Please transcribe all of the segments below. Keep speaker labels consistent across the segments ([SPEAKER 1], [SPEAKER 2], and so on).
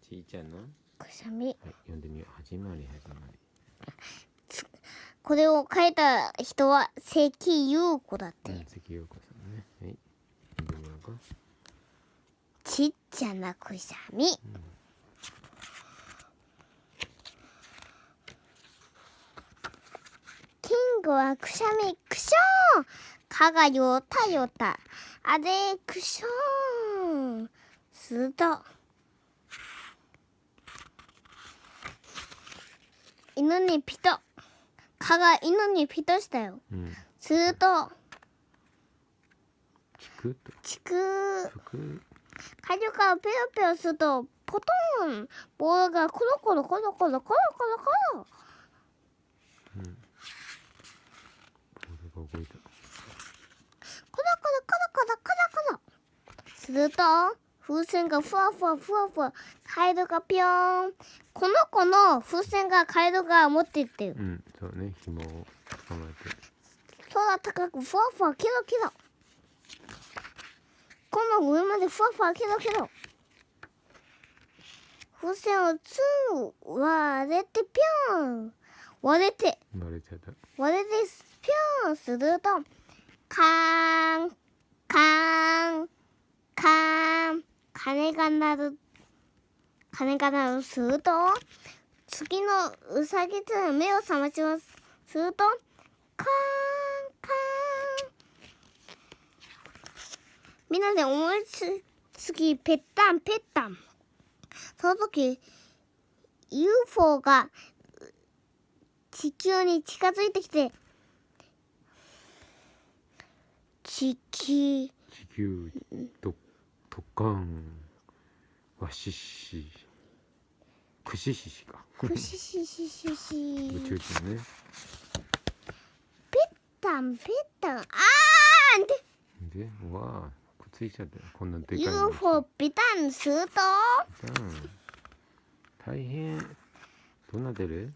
[SPEAKER 1] ちいちゃんの、はい、
[SPEAKER 2] くしゃみ。
[SPEAKER 1] 読んでみよう。始まり。
[SPEAKER 2] これを書いた人は関優子だって。
[SPEAKER 1] 関陽子さんね。はい。読んでみようか。
[SPEAKER 2] ちっちゃなくしゃみ。キングはくしゃみくしょーん。蚊がよたよた。あれくしょーん。すると犬にピト。蚊が犬にピトしたよ。するとチクカジュカをペロペロするとポトン。ボールがコロコロコロコロコロコロコロ。
[SPEAKER 1] ボールが動いた。
[SPEAKER 2] コロコロコロコロコロコロ。すると風船がふわふわふわふわ。カエルがピヨーン。この子の風船がカエルが持っていってる。
[SPEAKER 1] そうね、紐を捕まえて
[SPEAKER 2] 空高くふわふわキロキロ。この上までふわふわキロキロ。風船をツン割れてピョン。割れちゃった。割れてピョンするとカーンカーンカーン。鐘が鳴る。すると次のうさぎと目を覚まします。するとカーンカーン。みんなで思いつきぺったんぺったん。その時 UFO が地球に近づいてきて、地球
[SPEAKER 1] ドカンワシシクシシシか
[SPEAKER 2] クシシシシシ
[SPEAKER 1] 宇宙人ね。
[SPEAKER 2] ぺったんぺったん。あーん
[SPEAKER 1] でわあくっついちゃったよ。こんなでかいの
[SPEAKER 2] UFO ペタンすると
[SPEAKER 1] 大変。どうなってる？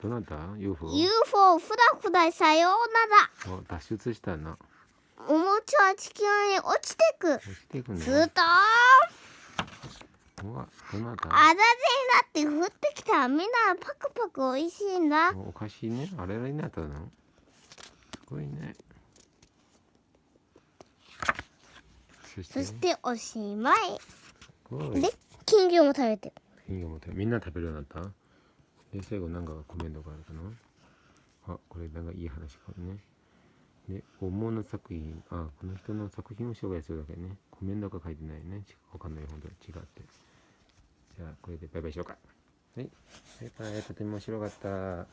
[SPEAKER 1] どなた UFO
[SPEAKER 2] ふらふらさようなら。
[SPEAKER 1] 脱出したな。
[SPEAKER 2] おもちゃは地球に落ちてく。すると
[SPEAKER 1] うわ、どなた？
[SPEAKER 2] あられになって降ってきた。みんなパクパクおいしいんだ。
[SPEAKER 1] おかしいね。あれになったの？すごいね。
[SPEAKER 2] そしておしまい。
[SPEAKER 1] で、
[SPEAKER 2] 金魚も食べてる。
[SPEAKER 1] みんな食べるようになった？で、最後なんかコメントがあるかな？これなんかいい話かもね。で、思の作品。この人の作品を紹介するだけね。コメントが書いてないね。わかんない。本当に違って。じゃあ、これでバイバイしようか。はい。バイバイ。とても面白かった。